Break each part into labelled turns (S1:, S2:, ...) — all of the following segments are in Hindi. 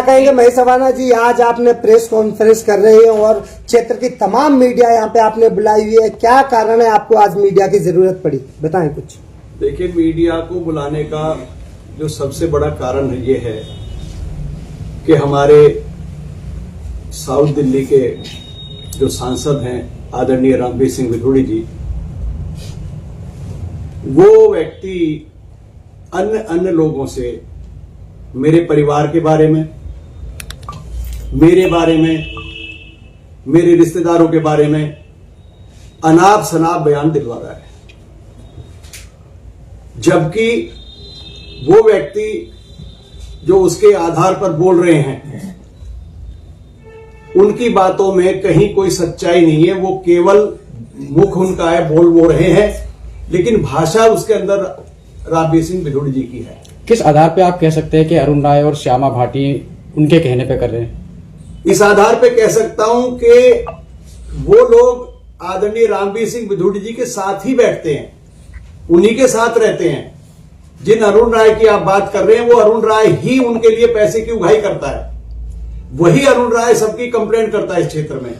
S1: कहेंगे महेश अवाना जी, आज आपने प्रेस कॉन्फ्रेंस कर रहे हैं और क्षेत्र की तमाम मीडिया यहाँ पे आपने बुलाई हुई है, क्या कारण है आपको आज मीडिया की जरूरत पड़ी, बताएं कुछ।
S2: देखिए, मीडिया को बुलाने का जो सबसे बड़ा कारण ये है कि हमारे साउथ दिल्ली के जो सांसद हैं आदरणीय रामवीर सिंह विधूड़ी जी, वो व्यक्ति अन्य लोगों से मेरे परिवार के बारे में, मेरे बारे में, मेरे रिश्तेदारों के बारे में अनाप शनाप बयान दिलवा रहा है, जबकि वो व्यक्ति जो उसके आधार पर बोल रहे हैं उनकी बातों में कहीं कोई सच्चाई नहीं है। वो केवल मुख उनका है, बोल वो रहे हैं, लेकिन भाषा उसके अंदर रामवीर सिंह विधूड़ी जी की है।
S3: किस आधार पे आप कह सकते हैं कि अरुण राय और श्यामा भाटी उनके कहने पे कर रहे हैं?
S2: इस आधार पे कह सकता हूं कि वो लोग आदरणीय रामवीर सिंह विधूड़ी जी के साथ ही बैठते हैं, उन्हीं के साथ रहते हैं। जिन अरुण राय की आप बात कर रहे हैं, वो अरुण राय ही उनके लिए पैसे की उगाही करता है, वही अरुण राय सबकी कंप्लेंट करता है इस क्षेत्र में।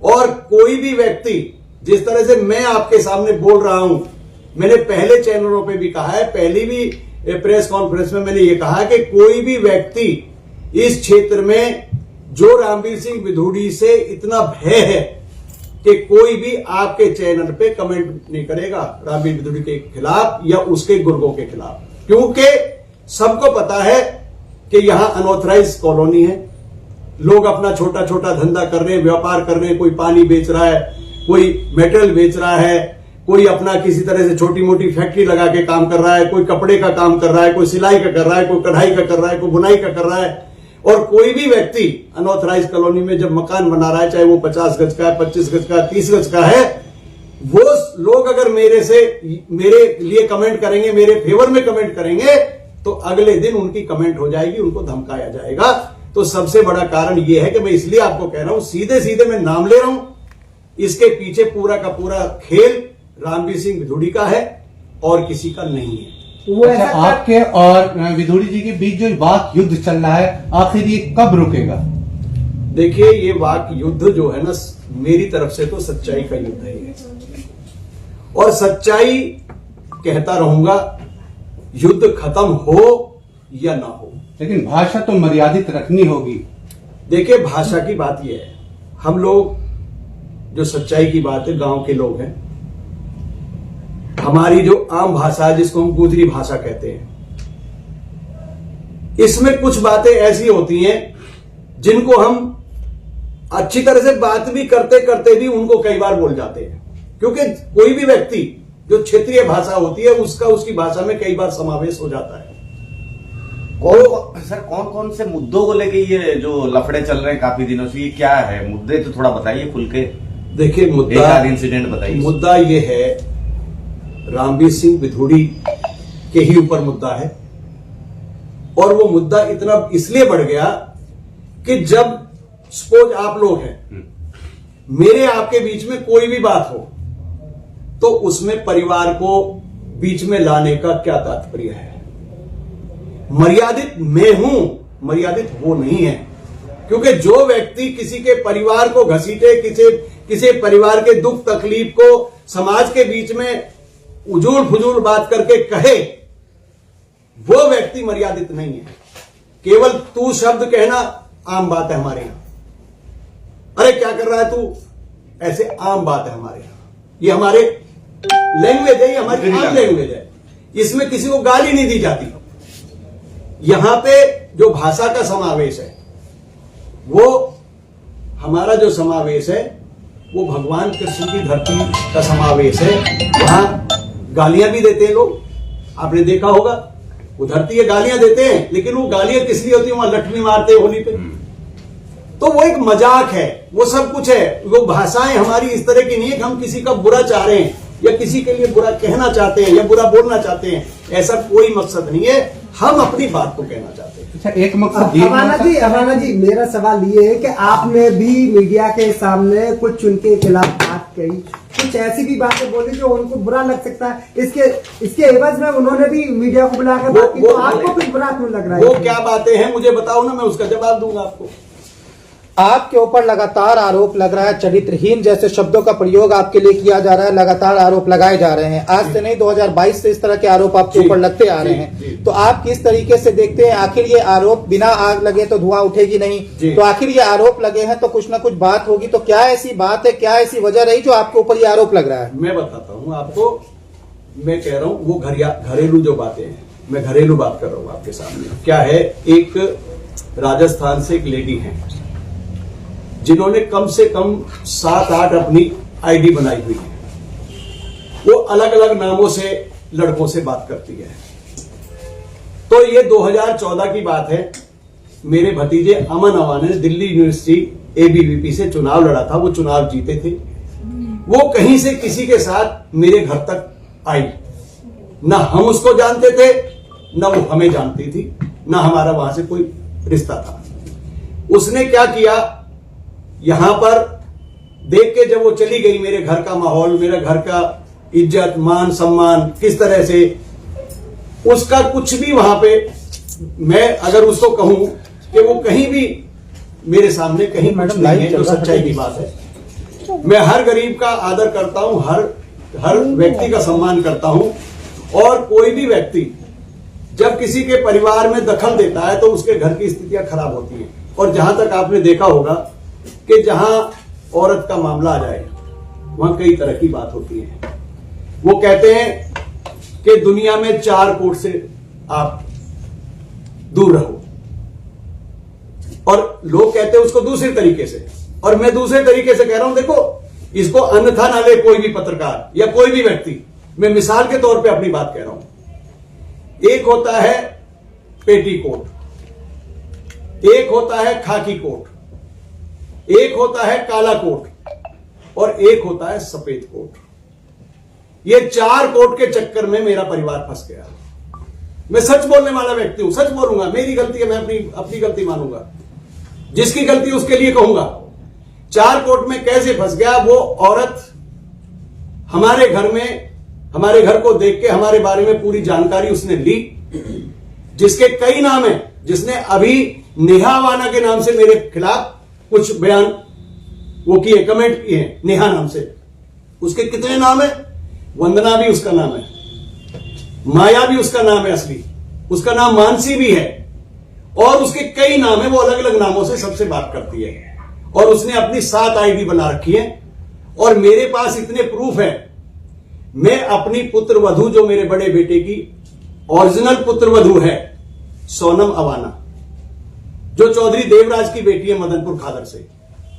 S2: और कोई भी व्यक्ति, जिस तरह से मैं आपके सामने बोल रहा हूं, मैंने पहले चैनलों पे भी कहा है, पहली भी प्रेस कॉन्फ्रेंस में मैंने ये कहा कि कोई भी व्यक्ति इस क्षेत्र में जो रामवीर सिंह विधूड़ी से इतना भय है कि कोई भी आपके चैनल पे कमेंट नहीं करेगा रामवीर विधूड़ी के खिलाफ या उसके गुर्गों के खिलाफ, क्योंकि सबको पता है कि यहां अनऑथराइज कॉलोनी है, लोग अपना छोटा छोटा धंधा कर रहे हैं, व्यापार कर रहे हैं, कोई पानी बेच रहा है, कोई मेटल बेच रहा है, कोई अपना किसी तरह से छोटी मोटी फैक्ट्री लगा के काम कर रहा है, कोई कपड़े का काम कर रहा है, कोई सिलाई का कर रहा है, कोई कढ़ाई का कर रहा है, कोई बुनाई का कर रहा है। और कोई भी व्यक्ति अनऑथराइज कॉलोनी में जब मकान बना रहा है, चाहे वो 50 गज का है, 25 गज का, 30 गज का है, वो लोग अगर मेरे लिए कमेंट करेंगे, मेरे फेवर में कमेंट करेंगे, तो अगले दिन उनकी कमेंट हो जाएगी, उनको धमकाया जाएगा। तो सबसे बड़ा कारण यह है कि मैं इसलिए आपको कह रहा हूं, सीधे सीधे मैं नाम ले रहा हूं, इसके पीछे पूरा का पूरा खेल रामवीर सिंह विधूड़ी का है और किसी का नहीं है।
S4: वो अच्छा, आपके और विधूड़ी जी के बीच जो वाक युद्ध चल रहा है, आखिर ये कब रुकेगा?
S2: देखिए, ये वाक युद्ध जो है ना, मेरी तरफ से तो सच्चाई का युद्ध है ये, और सच्चाई कहता रहूंगा, युद्ध खत्म हो या ना हो।
S4: लेकिन भाषा तो मर्यादित रखनी होगी।
S2: देखिए, भाषा की बात यह है, हम लोग जो सच्चाई की बात है, गांव के लोग हैं, हमारी जो आम भाषा है जिसको हम गुजरी भाषा कहते हैं, इसमें कुछ बातें ऐसी होती हैं जिनको हम अच्छी तरह से बात भी करते करते भी उनको कई बार बोल जाते हैं, क्योंकि कोई भी व्यक्ति जो क्षेत्रीय भाषा होती है उसका उसकी भाषा में कई बार समावेश हो जाता है।
S5: सर, कौन कौन से मुद्दों को लेके ये जो लफड़े चल रहे हैं काफी दिनों से, ये क्या है मुद्दे? तो थोड़ा बताइए खुल के।
S2: देखिए, मुद्दा
S5: इंसिडेंट बताइए।
S2: मुद्दा ये है, रामवीर सिंह विधूड़ी के ही ऊपर मुद्दा है, और वो मुद्दा इतना इसलिए बढ़ गया कि जब सपोज आप लोग हैं, मेरे आपके बीच में कोई भी बात हो, तो उसमें परिवार को बीच में लाने का क्या तात्पर्य है? मर्यादित मैं हूं, मर्यादित वो नहीं है, क्योंकि जो व्यक्ति किसी के परिवार को घसीटे, किसी परिवार के दुख तकलीफ को समाज के बीच में उजूल फुजूल बात करके कहे, वो व्यक्ति मर्यादित नहीं है। केवल तू शब्द कहना आम बात है हमारे यहां, अरे क्या कर रहा है तू, ऐसे आम बात है हमारे यहां। ये हमारे लैंग्वेज है, ये हमारी आम लैंग्वेज है, इसमें किसी को गाली नहीं दी जाती। यहां पे जो भाषा का समावेश है, वो हमारा जो समावेश है, वो भगवान कृष्ण की धरती का समावेश है। वहां गालियां भी देते हैं लोग, आपने देखा होगा, वो धरती है, गालियां देते हैं, लेकिन वो गालियां किस लिए होती है? वहां लठनी मारते हैं होली पे, तो वो एक मजाक है, वो सब कुछ है। वो भाषाएं हमारी इस तरह की नहीं है कि हम किसी का बुरा चाह रहे हैं या किसी के लिए बुरा कहना चाहते हैं या बुरा बोलना चाहते हैं, ऐसा कोई मकसद नहीं है। हम अपनी बात को कहना चाहते हैं।
S4: अच्छा, एक मकसद
S1: अवाना जी, मेरा सवाल ये है कि आपने भी मीडिया के सामने कुछ उनके खिलाफ बात कही, कुछ ऐसी भी बातें बोली जो उनको बुरा लग सकता है, इसके एवज में उन्होंने भी मीडिया को बुलाकर बात की, तो आपको कुछ बुरा क्यों लग रहा है?
S2: वो क्या बातें हैं मुझे बताओ ना, मैं उसका जवाब दूंगा आपको।
S6: आपके ऊपर लगातार आरोप लग रहा है, चरित्रहीन जैसे शब्दों का प्रयोग आपके लिए किया जा रहा है, लगातार आरोप लगाए जा रहे हैं। आज से नहीं 2022 से इस तरह के आरोप आपके ऊपर लगते आ रहे हैं। तो आप किस तरीके से देखते हैं, आखिर ये आरोप बिना आग लगे तो धुआं उठेगी नहीं, तो आखिर ये आरोप लगे हैं तो कुछ ना कुछ बात होगी, तो क्या ऐसी बात है, क्या ऐसी वजह रही जो आपके ऊपर ये आरोप लग रहा है?
S2: मैं बताता हूँ आपको, मैं कह रहा हूँ वो घरेलू जो बातें हैं, मैं घरेलू बात कर रहा हूँ आपके सामने। क्या है, एक राजस्थान से एक लेडी है जिन्होंने कम से कम 7-8 अपनी आईडी बनाई हुई है। वो अलग अलग नामों से लड़कों से बात करती है। तो ये 2014 की बात है, मेरे भतीजे अमन अवान ने दिल्ली यूनिवर्सिटी एबीवीपी से चुनाव लड़ा था, वो चुनाव जीते थे। वो कहीं से किसी के साथ मेरे घर तक आई, ना हम उसको जानते थे, ना वो हमें जानती थी, ना हमारा वहां से कोई रिश्ता था। उसने क्या किया, यहां पर देख के जब वो चली गई, मेरे घर का माहौल, मेरे घर का इज्जत मान सम्मान किस तरह से, उसका कुछ भी वहां पे, मैं अगर उसको कहूं कि वो कहीं भी मेरे सामने कहीं कुछ नहीं है, तो सच्चाई की बात है। मैं हर गरीब का आदर करता हूं, हर व्यक्ति का सम्मान करता हूं, और कोई भी व्यक्ति जब किसी के परिवार में दखल देता है तो उसके घर की स्थितियां खराब होती हैं। और जहां तक आपने देखा होगा कि जहां औरत का मामला आ जाए वहां कई तरह की बात होती है। वो कहते हैं कि दुनिया में 4 कोट से आप दूर रहो, और लोग कहते हैं उसको दूसरे तरीके से, और मैं दूसरे तरीके से कह रहा हूं। देखो, इसको अन्यथा ना ले कोई भी पत्रकार या कोई भी व्यक्ति, मैं मिसाल के तौर पे अपनी बात कह रहा हूं। एक होता है पेटी कोट, एक होता है खाकी कोट, एक होता है काला कोट, और एक होता है सफेद कोट। ये 4 कोट के चक्कर में मेरा परिवार फंस गया। मैं सच बोलने वाला व्यक्ति हूं, सच बोलूंगा, मेरी गलती है, मैं अपनी गलती मानूंगा, जिसकी गलती उसके लिए कहूंगा। 4 कोट में कैसे फंस गया? वो औरत हमारे घर को देख के हमारे बारे में पूरी जानकारी उसने ली, जिसके कई नाम है, जिसने अभी नेहा वाना के नाम से मेरे खिलाफ कुछ बयान वो किए, कमेंट किए हैं नेहा नाम से। उसके कितने नाम है? वंदना भी उसका नाम है, माया भी उसका नाम है असली, उसका नाम मानसी भी है, और उसके कई नाम है। वो अलग अलग नामों से सबसे बात करती है, और उसने अपनी 7 आईडी बना रखी है। और मेरे पास इतने प्रूफ है, मैं अपनी पुत्र वधू, जो मेरे बड़े बेटे की ओरिजिनल पुत्र वधू है, सोनम अवाना, जो चौधरी देवराज की बेटी है मदनपुर खादर से,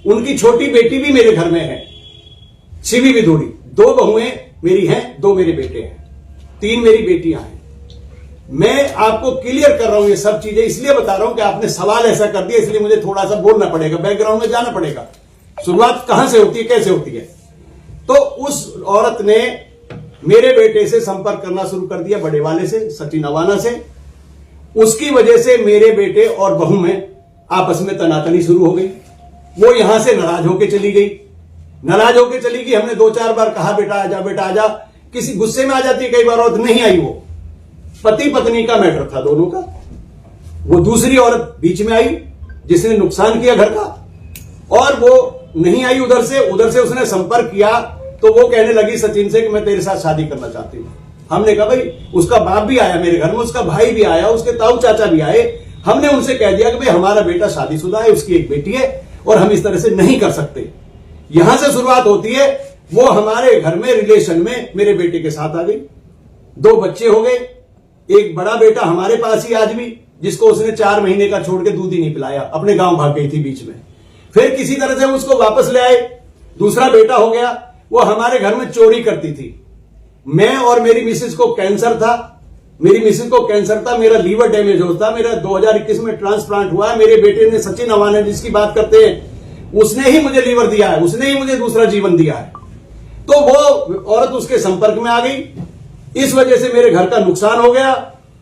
S2: उनकी छोटी बेटी भी मेरे घर में है, शिवी विधूड़ी। 2 बहुएं मेरी हैं, 2 मेरे बेटे हैं, 3 मेरी बेटियां हैं। मैं आपको क्लियर कर रहा हूं ये सब चीजें, इसलिए बता रहा हूं कि आपने सवाल ऐसा कर दिया, इसलिए मुझे थोड़ा सा बोलना पड़ेगा, बैकग्राउंड में जाना पड़ेगा, शुरुआत कहां से होती है, कैसे होती है। तो उस औरत ने मेरे बेटे से संपर्क करना शुरू कर दिया, बड़े वाले से, सचिन अवाना से। उसकी वजह से मेरे बेटे और बहू में आपस में तनातनी शुरू हो गई। वो यहां से नाराज होकर चली गई, हमने 2-4 बार कहा बेटा आजा, बेटा आजा, किसी गुस्से में आ जाती है कई बार, औरत नहीं आई। वो पति पत्नी का मैटर था दोनों का। वो दूसरी औरत बीच में आई जिसने नुकसान किया घर का, और वो नहीं आई उधर से उसने संपर्क किया, तो वो कहने लगी सचिन से कि मैं तेरे साथ शादी करना चाहती हूं। हमने कहा भाई, उसका बाप भी आया मेरे घर में, उसका भाई भी आया, उसके ताऊ चाचा भी आए। हमने उनसे कह दिया कि भाई हमारा बेटा शादीशुदा है, उसकी एक बेटी है, और हम इस तरह से नहीं कर सकते। यहां से शुरुआत होती है। वो हमारे घर में रिलेशन में मेरे बेटे के साथ आ गई, 2 बच्चे हो गए। एक बड़ा बेटा हमारे पास ही आज भी, जिसको उसने 4 महीने का छोड़ के दूध ही नहीं पिलाया, अपने गांव भाग गई थी बीच में, फिर किसी तरह से उसको वापस ले आए। दूसरा बेटा हो गया, वो हमारे घर में चोरी करती थी। मैं और मेरी मिसेज को कैंसर था, मेरा लीवर डैमेज होता, मेरा 2021 में ट्रांसप्लांट हुआ है। मेरे बेटे ने, सचिन अवाना जिसकी बात करते हैं, उसने ही मुझे लीवर दिया है, उसने ही मुझे दूसरा जीवन दिया है। तो वो औरत उसके संपर्क में आ गई, इस वजह से मेरे घर का नुकसान हो गया।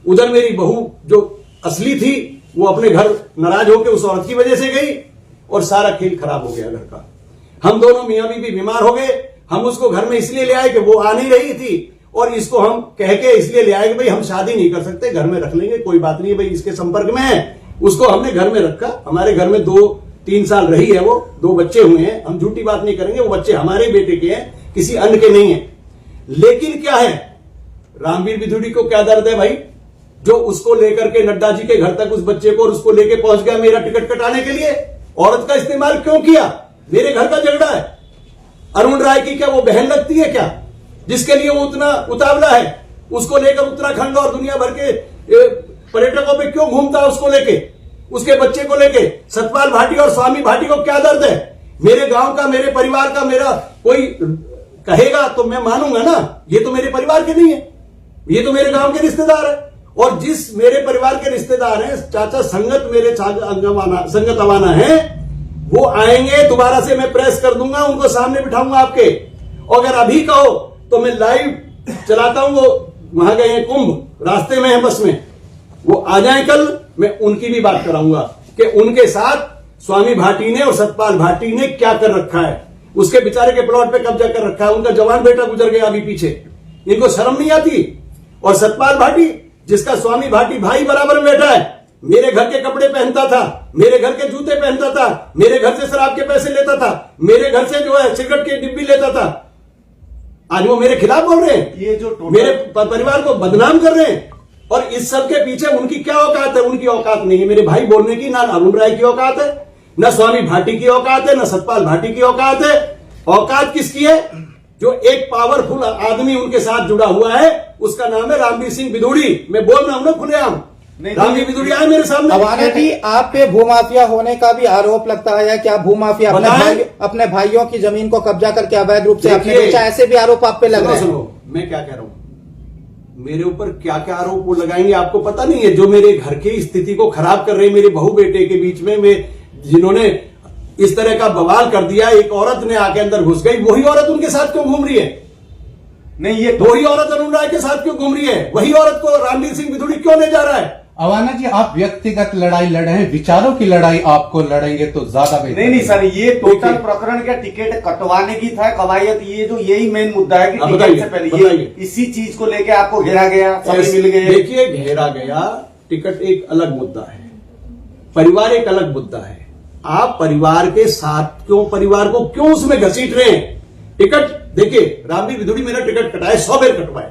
S2: उधर मेरी बहू जो असली थी, वो अपने घर नाराज होकर उस औरत की वजह से गई, और सारा खेल खराब हो गया घर का। हम दोनों मियां बीवी बीमार हो गए, हम उसको घर में इसलिए ले आए कि वो आ नहीं रही थी, और इसको हम कह के इसलिए ले आए कि भाई हम शादी नहीं कर सकते, घर में रख लेंगे, कोई बात नहीं भाई, इसके संपर्क में है। उसको हमने घर में रखा, हमारे घर में 2-3 साल रही है वो, 2 बच्चे हुए हैं, हम झूठी बात नहीं करेंगे, वो बच्चे हमारे बेटे के हैं, किसी अन्य के नहीं है। लेकिन क्या है, रामवीर विधुड़ी को क्या दर्द है भाई, जो उसको लेकर के नड्डा जी के घर तक उस बच्चे को और उसको लेके पहुंच गया मेरा टिकट कटाने के लिए। औरत का इस्तेमाल क्यों किया? मेरे घर का झगड़ा है। अरुण राय की क्या वो बहन लगती है क्या, जिसके लिए वो उतना उतावला है? उसको लेकर उत्तराखंड और दुनिया भर के पर्यटकों पे क्यों घूमता है? उसको लेके, उसके बच्चे को लेके सतपाल भाटी और स्वामी भाटी को क्या दर्द है? मेरे गांव का, मेरे परिवार का, मेरा कोई कहेगा तो मैं मानूंगा ना, ये तो मेरे परिवार के नहीं है, ये तो मेरे गांव के रिश्तेदार है। और जिस मेरे परिवार के रिश्तेदार हैं, चाचा संगत मेरे संगत अवाना है, वो आएंगे, दोबारा से मैं प्रेस कर दूंगा, उनको सामने बिठाऊंगा आपके। और अगर अभी कहो तो मैं लाइव चलाता हूं, वो वहां गए हैं कुंभ, रास्ते में है बस में, वो आ जाए कल, मैं उनकी भी बात कराऊंगा कि उनके साथ स्वामी भाटी ने और सतपाल भाटी ने क्या कर रखा है। उसके बेचारे के प्लॉट पे कब्जा कर रखा है, उनका जवान बेटा गुजर गया अभी पीछे, इनको शर्म नहीं आती। और सतपाल भाटी, जिसका स्वामी भाटी भाई बराबर में बैठा है, मेरे घर के कपड़े पहनता था, मेरे घर के जूते पहनता था, मेरे घर से शराब के पैसे लेता था, मेरे घर से जो है सिगरेट की डिब्बी लेता था, आज वो मेरे खिलाफ बोल रहे हैं,
S5: ये जो
S2: मेरे परिवार को बदनाम कर रहे हैं। और इस सब के पीछे उनकी क्या औकात है? उनकी औकात नहीं है मेरे भाई बोलने की, ना अरुण राय की औकात है, ना स्वामी भाटी की औकात है, ना सतपाल भाटी की औकात है। औकात किसकी है? जो एक पावरफुल आदमी उनके साथ जुड़ा हुआ है, उसका नाम है रामवीर सिंह विधुड़ी। मैं बोल रहा हूं ना खुलेआम, रामवीर विधुड़ी आए मेरे सामने।
S6: अवाना जी, आप पे भूमाफिया होने का भी आरोप लगता है, क्या भूमाफिया अपने भाइयों की जमीन को कब्जा करके अवैध रूप से आपने बेचा, ऐसे भी आरोप आप पे लग रहे हैं?
S2: सुनो, मैं क्या कह रहा हूं, मेरे ऊपर क्या क्या आरोप वो लगाएंगे आपको पता नहीं है। जो मेरे घर की स्थिति को खराब कर रहे हैं, मेरे बहू बेटे के बीच में जिन्होंने इस तरह का बवाल कर दिया, एक औरत ने आके अंदर घुस गई, वही औरत उनके साथ क्यों घूम रही है?
S5: नहीं, ये
S2: वही औरत अरुण राय के साथ क्यों घूम रही है? वही औरत को रामवीर सिंह विधुड़ी क्यों ले जा रहा है?
S4: अवाना जी, आप व्यक्तिगत लड़ाई लड़े हैं, विचारों की लड़ाई आपको लड़ेंगे तो ज्यादा बेहतर।
S5: नहीं सर, ये टोटल प्रकरण क्या टिकट कटवाने की था कवायद, ये जो यही मेन मुद्दा है कि टिकट से पहले ये इसी चीज को लेके आपको घेरा गया, सभी मिल गए।
S2: देखिए, घेरा गया, टिकट एक अलग मुद्दा है, परिवार एक अलग मुद्दा है। आप परिवार के साथ क्यों, परिवार को क्यों उसमें घसीट रहे हैं? टिकट देखिए, रामवीर विधुड़ी मेरा टिकट कटाए, 100 बार कटवाए,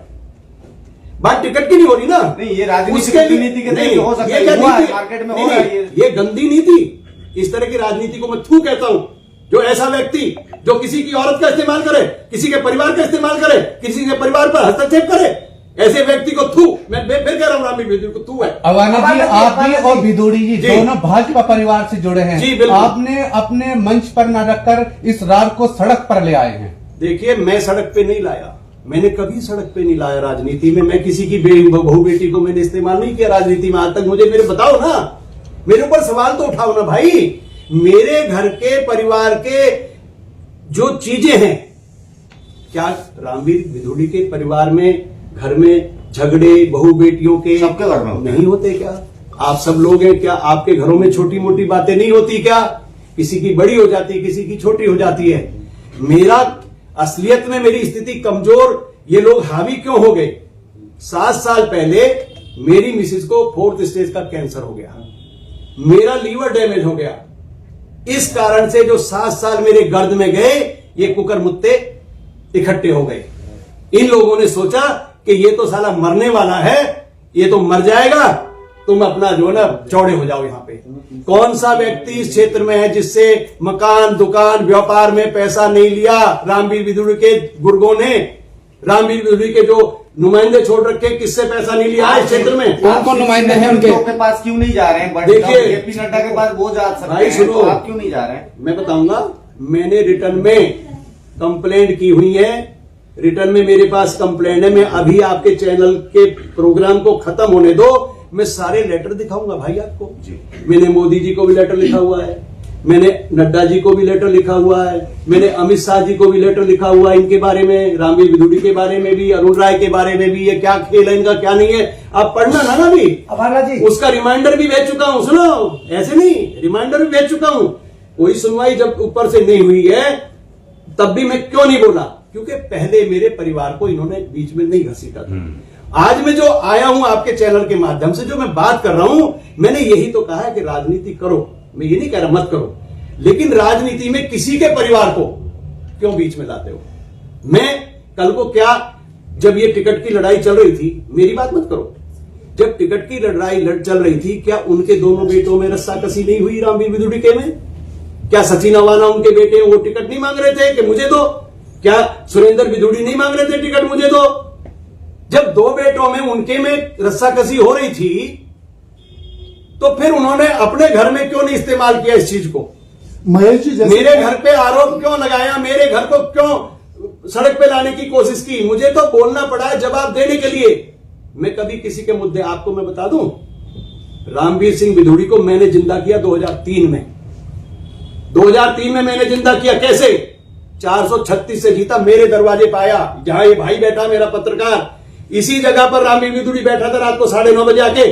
S2: बात टिकट की नहीं हो रही ना।
S5: नहीं, ये राजनीति के नहीं हो सकता,
S2: ये
S5: मार्केट में हो रहा है
S2: ये गंदी नीति। इस तरह की राजनीति को मैं थू कहता हूं। जो ऐसा व्यक्ति जो किसी की औरत का इस्तेमाल करे, किसी के परिवार का इस्तेमाल करे, किसी के परिवार पर हस्तक्षेप करे, ऐसे व्यक्ति को थू, मैं फिर कह रहा हूं, रामवीर विधुड़ी को थू है।
S4: अवाना जी, आप भी और विधुड़ी जी दोनों भाजपा परिवार से जुड़े हैं,
S2: जी बिल्कुल।
S4: आपने अपने मंच पर न रखकर इस रार को सड़क पर ले आए हैं।
S2: देखिए, मैं सड़क पे नहीं लाया, मैंने कभी सड़क पे नहीं लाया राजनीति में। मैं किसी की बहू बेटी को मैंने इस्तेमाल नहीं किया राजनीति में आज तक। मुझे मेरे बताओ ना, मेरे ऊपर सवाल तो उठाओ ना भाई। मेरे घर के परिवार के जो चीजें हैं, क्या रामवीर विधुड़ी के परिवार में, घर में झगड़े बहू बेटियों के
S5: सबके घर में
S2: नहीं होते क्या? आप सब लोग हैं क्या? आपके घरों में छोटी मोटी बातें नहीं होती क्या? किसी की बड़ी हो जाती है, किसी की छोटी हो जाती है। मेरा असलियत में मेरी स्थिति कमजोर, ये लोग हावी क्यों हो गए? 7 साल पहले मेरी मिसेज को 4th स्टेज का कैंसर हो गया, मेरा लीवर डैमेज हो गया। इस कारण से जो 7 साल मेरे गर्द में गए, ये कुकर मुत्ते इकट्ठे हो गए। इन लोगों ने सोचा कि ये तो साला मरने वाला है, ये तो मर जाएगा, तुम अपना जो है ना चौड़े हो जाओ। यहां पे कौन सा व्यक्ति इस क्षेत्र में है जिससे मकान दुकान व्यापार में पैसा नहीं लिया? रामवीर विधुड़ी के गुर्गों ने, रामवीर विधुड़ी के जो नुमाइंदे छोड़ रखे, किससे पैसा नहीं लिया इस क्षेत्र में?
S3: कौन कौन नुमाइंदे हैं उनके?
S5: के पास क्यों नहीं जा रहे हैं?
S2: देखिए,
S5: जेपी नड्डा के पास वो जा सकते
S2: भाई
S5: हैं,
S2: सुनो,
S5: तो आप क्यों नहीं जा रहे हैं?
S2: मैं बताऊंगा, मैंने रिटर्न में कंप्लेंट की हुई है, रिटर्न में मेरे पास कंप्लेंट है। मैं अभी आपके चैनल के प्रोग्राम को खत्म होने दो, मैं सारे लेटर दिखाऊंगा भाई आपको। मैंने मोदी जी को भी लेटर लिखा हुआ है, मैंने नड्डा जी को भी लेटर लिखा हुआ है, मैंने अमित शाह जी को भी लेटर लिखा हुआ है इनके बारे में, रामवीर विधुड़ी के बारे में भी, अरुण राय के बारे में भी। ये क्या खेल है इनका, क्या नहीं है, आप पढ़ना ना भी।
S1: अवाना जी,
S2: उसका रिमाइंडर भी भेज चुका हूं, सुनो, ऐसे नहीं, रिमाइंडर भी भेज चुका हूं। कोई सुनवाई जब ऊपर से नहीं हुई है, तब भी मैं क्यों नहीं बोला, क्योंकि पहले मेरे परिवार को इन्होंने बीच में नहीं घसीटा था। आज मैं जो आया हूं आपके चैनल के माध्यम से, जो मैं बात कर रहा हूं, मैंने यही तो कहा है कि राजनीति करो, मैं ये नहीं कह रहा मत करो, लेकिन राजनीति में किसी के परिवार को क्यों बीच में लाते हो। मैं कल को क्या, जब ये टिकट की लड़ाई चल रही थी, मेरी बात मत करो, जब टिकट की लड़ाई चल रही थी, क्या उनके दोनों बेटों में रस्साकसी नहीं हुई रामवीर विदुड़ी में? क्या सचिन अवाना उनके बेटे वो टिकट नहीं मांग रहे थे कि मुझे दो? क्या सुरेंद्र विदुड़ी नहीं मांग रहे थे टिकट मुझे दो? जब दो बेटों में उनके में रस्साकसी हो रही थी, तो फिर उन्होंने अपने घर में क्यों नहीं इस्तेमाल किया इस चीज को?
S1: महेश जी,
S2: मेरे घर पे आरोप क्यों लगाया, मेरे घर को क्यों सड़क पे लाने की कोशिश की? मुझे तो बोलना पड़ा है जवाब देने के लिए। मैं कभी किसी के मुद्दे, आपको मैं बता दूं, रामवीर सिंह विदुड़ी को मैंने जिंदा किया 2003 में। 2003 में मैंने जिंदा किया। कैसे? 436 से जीता, मेरे दरवाजे पे आया, जहां ये भाई बैठा मेरा पत्रकार, इसी जगह पर रामवीर विदुड़ी बैठा था रात को 9:30 बजे आके,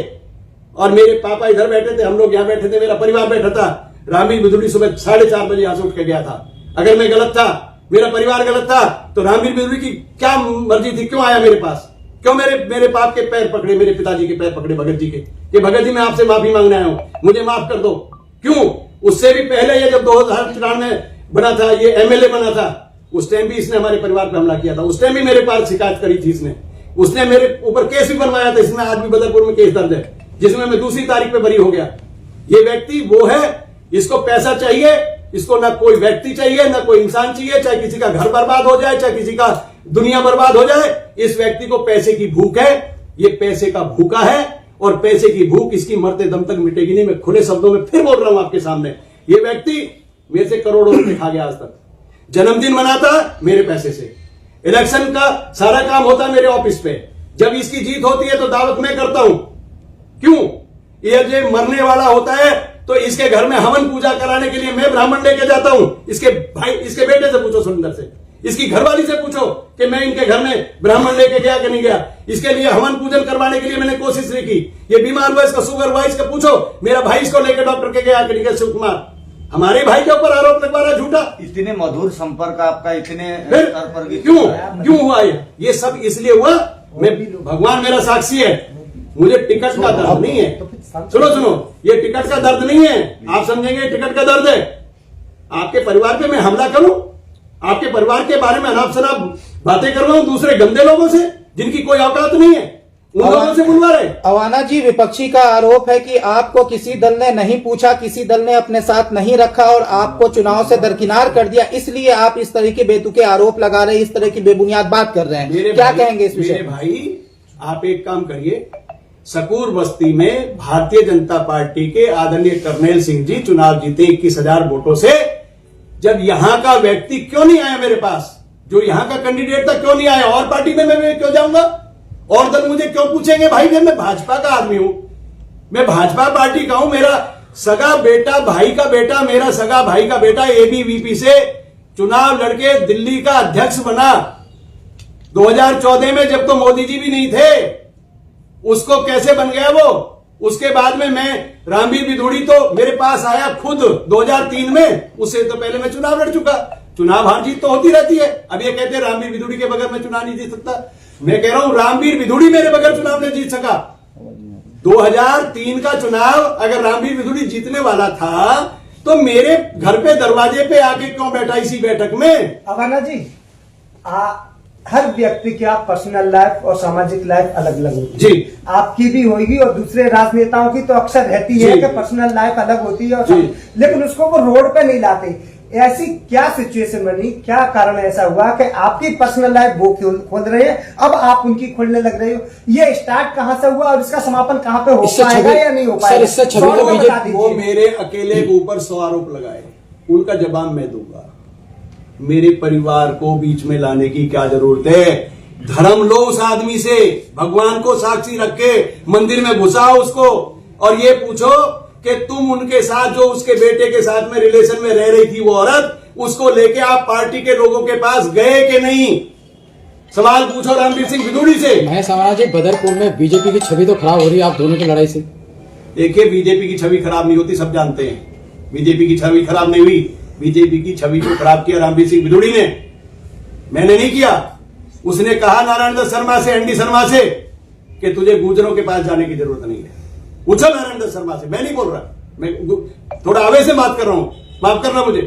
S2: और मेरे पापा इधर बैठे थे, हम लोग यहां बैठे थे, मेरा परिवार बैठा था। रामवीर विदुड़ी सुबह 4:30 बजे यहां से उठ के गया था। अगर मैं गलत था, मेरा परिवार गलत था, तो रामवीर विदुड़ी की क्या मर्जी थी, क्यों आया मेरे पास? क्यों मेरे बाप के पैर पकड़े, मेरे पिताजी के पैर पकड़े, भगत जी के, कि भगत जी मैं आपसे माफी मांगने आया हूं, मुझे माफ कर दो? क्यों? उससे भी पहले ये जब 2004 में बना था, ये एमएलए बना था, उस टाइम भी इसने हमारे परिवार पर हमला किया था। उस टाइम भी मेरे पास शिकायत करी थी उसने मेरे ऊपर केस भी बनवाया था। इसमें आज भी बदरपुर में केस दर्ज है, जिसमें मैं दूसरी तारीख पे बरी हो गया। ये व्यक्ति वो है, इसको पैसा चाहिए, इसको ना कोई व्यक्ति चाहिए, ना कोई इंसान चाहिए, चाहे किसी का घर बर्बाद हो जाए, चाहे किसी का दुनिया बर्बाद हो जाए, इस व्यक्ति को पैसे की भूख है। ये पैसे का भूखा है, और पैसे की भूख इसकी मरते दम तक मिटेगी नहीं। मैं खुले शब्दों में फिर बोल रहा हूं आपके सामने, ये व्यक्ति मेरे से करोड़ों रुपए खा गया आज तक। जन्मदिन मनाता मेरे पैसे से, इलेक्शन का सारा काम होता मेरे ऑफिस पे, जब इसकी जीत होती है तो दावत मैं करता हूं। क्यों? ये जो मरने वाला होता है तो इसके घर में हवन पूजा कराने के लिए मैं ब्राह्मण लेके जाता हूं। इसके भाई, इसके बेटे से पूछो, सुरेंद्र से, इसकी घरवाली से पूछो कि मैं इनके घर में ब्राह्मण लेके गया कि नहीं गया। इसके लिए हवन पूजन करवाने के लिए मैंने कोशिश नहीं की। ये बीमार हुआ, इसका शुगर हुआ, इसका पूछो, मेरा भाई इसको लेकर डॉक्टर के गया कि नहीं गया? शिव कुमार हमारे भाई के ऊपर आरोप लगवा रहा है झूठा।
S5: इतने मधुर संपर्क आपका इतने स्तर पर भी
S2: क्यों हुआ ये सब इसलिए हुआ, मैं, भगवान मेरा साक्षी है, मुझे टिकट का दर्द नहीं है। सुनो, ये टिकट का दर्द नहीं है, आप समझेंगे टिकट का दर्द है। आपके परिवार पे मैं हमला करूं, आपके परिवार के बारे में अनाप शनाप बातें करवाऊं दूसरे गंदे लोगों से, जिनकी कोई औकात नहीं है, उन लोगों से बुलवा रहे।
S6: अवाना जी, विपक्षी का आरोप है कि आपको किसी दल ने नहीं पूछा, किसी दल ने अपने साथ नहीं रखा और आपको चुनाव से दरकिनार कर दिया, इसलिए आप इस तरह के बेतुके आरोप लगा रहे हैं, इस तरह की बेबुनियाद बात कर रहे हैं। क्या कहेंगे इस विषय?
S2: मेरे भाई, आप एक काम करिए, सकूर बस्ती में भारतीय जनता पार्टी के आदरणीय कर्नैल सिंह जी चुनाव जीते 21,000 वोटों से। जब यहां का व्यक्ति क्यों नहीं आया मेरे पास, जो यहां का कैंडिडेट था क्यों नहीं आया? और पार्टी में मैं क्यों जाऊंगा? और दल मुझे क्यों पूछेंगे? भाई मैं भाजपा का आदमी हूं, मैं भाजपा पार्टी का हूं। मेरा सगा बेटा, भाई का बेटा, मेरा सगा भाई का बेटा एबीवीपी से चुनाव लड़के दिल्ली का अध्यक्ष बना 2014 में, जब तो मोदी जी भी नहीं थे। उसको कैसे बन गया वो? उसके बाद में मैं, रामवीर विदुड़ी तो मेरे पास आया खुद 2003 में, उससे तो पहले मैं चुनाव लड़ चुका। चुनाव हार जीत तो होती रहती है। अब ये कहते हैं रामवीर विदुड़ी के बगैर मैं चुनाव नहीं जीत सकता। मैं कह रहा हूं रामवीर विदुड़ी मेरे बगैर चुनाव नहीं जीत सका। 2003 का चुनाव अगर रामवीर विदुड़ी जीतने वाला था तो मेरे घर पे दरवाजे पे आके क्यों बैठा इसी बैठक में?
S1: अवाना जी, हर व्यक्ति की आप पर्सनल लाइफ और सामाजिक लाइफ अलग अलग होती है
S2: जी।
S1: आपकी भी होगी और दूसरे राजनेताओं की तो अक्सर रहती है कि पर्सनल लाइफ अलग होती है और लेकिन उसको वो रोड पे नहीं लाते। ऐसी क्या सिचुएशन बनी, क्या कारण ऐसा हुआ कि आपकी पर्सनल लाइफ वो खोल रहे हैं, अब आप उनकी खोलने लग रहे हो? ये स्टार्ट कहां से हुआ और इसका समापन कहां पे हो पाएगा या नहीं हो पाएगा?
S2: वो मेरे अकेले के ऊपर 100 आरोप लगाए, उनका जवाब मैं दूंगा। मेरे परिवार को बीच में लाने की क्या जरूरत है? धर्म लो उस आदमी से, भगवान को साक्षी रख के मंदिर में घुसाओ उसको, और ये पूछो कि तुम उनके साथ, जो उसके बेटे के साथ में रिलेशन में रह रही थी वो औरत, उसको लेके आप पार्टी के लोगों के पास गए कि नहीं? सवाल पूछो रामवीर सिंह विदुड़ी से।
S3: महेश अवाना जी, बदरपुर में बीजेपी की छवि तो खराब हो रही है आप दोनों की लड़ाई से।
S2: देखिए, बीजेपी की छवि खराब नहीं होती, सब जानते हैं। बीजेपी की छवि खराब नहीं हुई। बीजेपी की छवि को खराब किया रामवीर सिंह बिधूड़ी ने, मैंने नहीं किया। उसने कहा नारायण दत्त शर्मा से, एनडी शर्मा से, कि तुझे गुजरों के पास जाने की जरूरत नहीं है। पूछो नारायण दत्त शर्मा से, मैं नहीं बोल रहा, मैं थोड़ा आवेश से बात कर रहा हूं, माफ करना मुझे।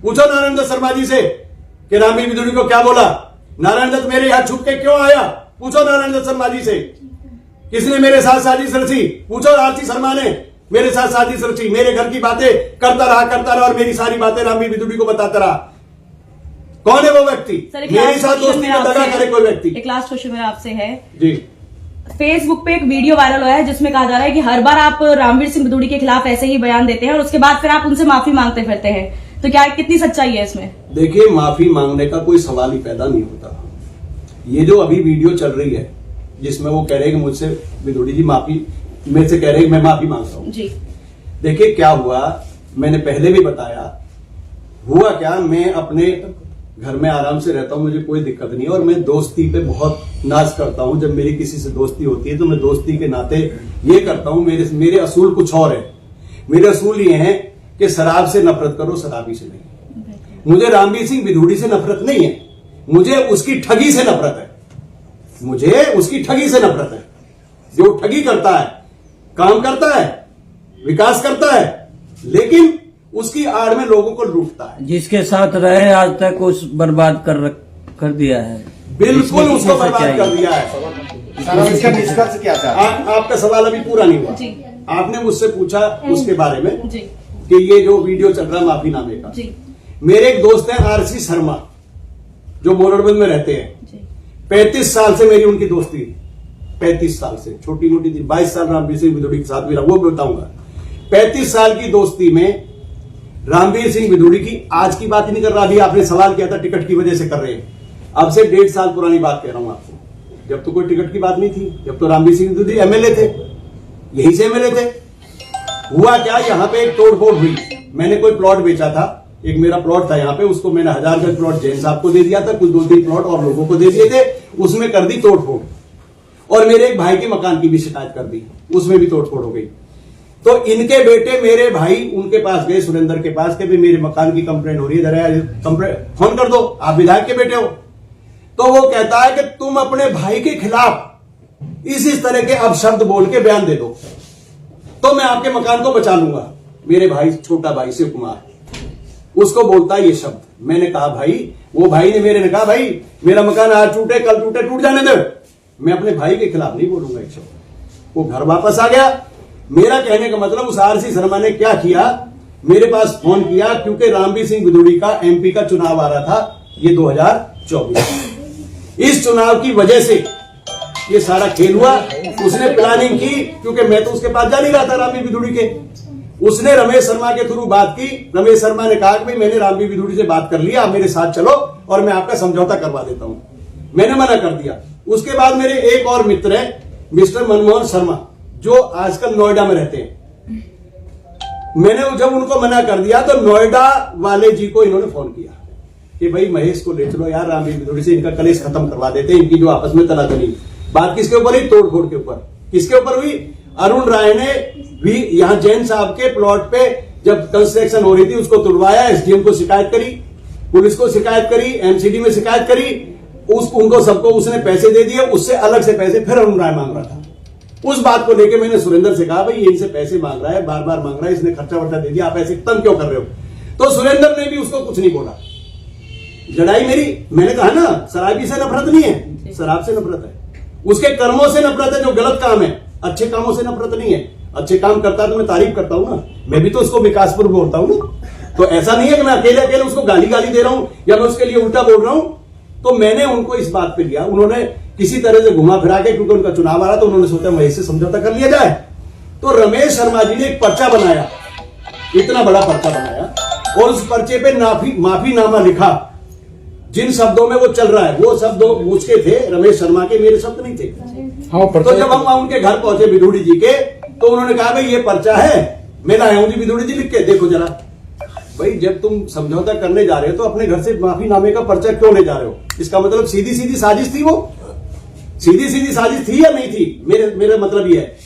S2: पूछो नारायण दत्त शर्मा जी से कि रामवीर बिधूड़ी को क्या बोला। नारायण दत्त मेरे यहां छुप के क्यों आया, पूछो नारायण दत्त शर्मा जी से। किसने मेरे साथ साजिश रची, पूछो आरती शर्मा ने मेरे साथ साजिश रची। मेरे घर की बातें करता रहा और मेरी सारी बातें रामवीर बिधूड़ी को बताता रहा। कौन है वो व्यक्ति, मेरे साथ दोस्ती में दगा करे कोई व्यक्ति।
S7: एक लास्ट क्वेश्चन मेरा आपसे है
S2: जी।
S7: फेसबुक पे एक वीडियो वायरल हुआ है जिसमें कहा जा रहा है कि हर बार आप रामवीर सिंह बिधूड़ी के खिलाफ ऐसे ही बयान देते हैं और उसके बाद फिर आप उनसे माफी मांगते फिरते हैं, तो क्या कितनी सच्चाई है इसमें?
S2: देखिए, माफी मांगने का कोई सवाल ही पैदा नहीं होता। ये जो अभी वीडियो चल रही है जिसमें वो कह रहे हैं कि मुझसे बिधूड़ी जी माफी, मेरे से कह रहे हैं मैं माफी मांग रहा हूं
S7: जी।
S2: देखिए क्या हुआ, मैंने पहले भी बताया। हुआ क्या, मैं अपने घर में आराम से रहता हूं, मुझे कोई दिक्कत नहीं है और मैं दोस्ती पे बहुत नाज करता हूं। जब मेरी किसी से दोस्ती होती है तो मैं दोस्ती के नाते ये करता हूं। मेरे असूल कुछ और है। मेरे असूल ये हैं कि शराब से नफरत करो, शराबी से नहीं। मुझे रामवीर सिंह बिधूड़ी से नफरत नहीं है, मुझे उसकी ठगी से नफरत है। मुझे उसकी ठगी से नफरत है। जो ठगी करता है, काम करता है, विकास करता है, लेकिन उसकी आड़ में लोगों को लूटता है।
S8: जिसके साथ रहे आज तक उस बर्बाद कर दिया है,
S2: बिल्कुल उसको बर्बाद कर दिया है।
S5: सर, इसका निष्कर्ष क्या था?
S2: आपका सवाल अभी पूरा नहीं हुआ।
S7: जी।
S2: आपने मुझसे पूछा उसके बारे में
S7: जी
S2: कि ये जो वीडियो चल रहा है माफीनामे का।
S7: जी
S2: मेरे एक दोस्त हैं आरसी शर्मा, जो मोरडबंद में रहते हैं।
S7: जी
S2: 35 साल से मेरी उनकी दोस्ती, 35 साल से, छोटी मोटी थी। 22 साल रामवीर सिंह बिधूड़ी के साथ मेरा, वो बताऊंगा। 35 साल की दोस्ती में रामवीर सिंह बिधूड़ी की आज की बात ही नहीं कर रहा। अभी आपने सवाल किया था टिकट की वजह से कर रहे हैं। अब से 1.5 साल पुरानी बात कह रहा हूं आपको, जब तो कोई टिकट की बात नहीं थी, जब तो रामवीर सिंह बिधूड़ी एमएलए थे, यही से एमएलए थे। हुआ क्या, यहां पे एक तोड़फोड़ हुई। मैंने कोई प्लॉट बेचा था, एक मेरा प्लॉट था यहाँ पे, उसको मैंने 1000 गज प्लॉट जैन साहब को दे दिया था, कुछ 2-3 प्लॉट और लोगों को दे दिए थे, उसमें कर दी तोड़फोड़। और मेरे एक भाई के मकान की भी शिकायत कर दी, उसमें भी तोड़फोड़ हो गई। तो इनके बेटे मेरे भाई उनके पास गए, सुरेंद्र के पास, के भी मेरे मकान की कंप्लेंट हो रही है, जरा कंप्लेंट फोन कर दो, आप विधायक के बेटे हो। तो वो कहता है कि तुम अपने भाई के खिलाफ इस तरह के अपशब्द बोल के बयान दे दो तो मैं आपके मकान को बचा लूंगा। मेरे भाई, छोटा भाई शिव कुमार, उसको बोलता है ये शब्द। मैंने कहा भाई, वो भाई ने मेरे ने कहा भाई मेरा मकान आज टूटे कल टूटे, टूट जाने दे, मैं अपने भाई के खिलाफ नहीं बोलूंगा एक शब्द। वो घर वापस आ गया। मेरा कहने का मतलब उस आरसी शर्मा ने क्या किया, मेरे पास फोन किया, क्योंकि रामवीर सिंह बिधूड़ी का एमपी का चुनाव आ रहा था, ये 2024। इस चुनाव की वजह से ये सारा खेल हुआ। उसने प्लानिंग की, क्योंकि मैं तो उसके पास जा नहीं रहा था रामवीर बिधूड़ी के। उसने रमेश शर्मा के थ्रू बात की। रमेश शर्मा ने कहा कि भाई मैंने रामवीर बिधूड़ी से बात कर लिया, आप मेरे साथ चलो और मैं आपका समझौता करवा देता हूं। मैंने मना कर दिया। उसके बाद मेरे एक और मित्र है मिस्टर मनमोहन शर्मा, जो आजकल नोएडा में रहते हैं। मैंने जब उनको मना कर दिया तो नोएडा वाले जी को इन्होंने फोन किया कि भाई महेश को ले चलो यार, रामवीर बिधूड़ी से इनका कलेश खत्म करवा देते हैं, इनकी जो आपस में तनातनी। बात किसके ऊपर हुई, तोड़फोड़ के ऊपर। किसके ऊपर हुई, अरुण राय ने भी यहां जैन साहब के प्लॉट पे जब कंस्ट्रक्शन हो रही थी उसको तुड़वाया, एसडीएम को शिकायत करी, पुलिस को शिकायत करी, एमसीडी में शिकायत करी, उनको सबको उसने पैसे दे दिए। उससे अलग से पैसे फिर अरुण राय मांग रहा था। उस बात को लेकर मैंने सुरेंद्र से कहा भाई ये इनसे पैसे मांग रहा है, बार बार मांग रहा है, इसने खर्चा वर्चा दे दिया, आप ऐसे तंग क्यों कर रहे हो। तो सुरेंद्र ने भी उसको कुछ नहीं बोला। लड़ाई मेरी, मैंने कहा ना शराबी से नफरत नहीं है, शराब से नफरत है, उसके कर्मों से नफरत है जो गलत काम है, अच्छे कामों से नफरत नहीं है। अच्छे काम करता है तो मैं तारीफ करता हूं ना, मैं भी तो उसको विकासपुर बोलता हूं ना। तो ऐसा नहीं है कि मैं अकेले उसको गाली दे रहा हूं या मैं उसके लिए उल्टा बोल रहा हूं। तो मैंने उनको इस बात पे लिया, उन्होंने किसी तरह से घुमा फिरा के, क्योंकि उनका चुनाव आ रहा तो उन्होंने सोचा महेश से समझौता कर लिया जाए। तो रमेश शर्मा जी ने एक पर्चा बनाया, इतना बड़ा पर्चा बनाया, और उस पर्चे पे माफीनामा लिखा। जिन शब्दों में वो चल रहा है वो शब्द उसके थे, रमेश शर्मा के, मेरे शब्द नहीं थे। तो जब हम उनके घर पहुंचे बिधूड़ी जी के, तो उन्होंने कहा भाई ये पर्चा है, मैं लाया हूं जी बिधूड़ी जी, लिख के देखो जरा। भाई जब तुम समझौता करने जा रहे हो तो अपने घर से माफीनामे का पर्चा क्यों ले जा रहे हो। इसका मतलब सीधी सीधी साजिश थी, वो सीधी सीधी साजिश थी या नहीं थी, मेरा मतलब ये है।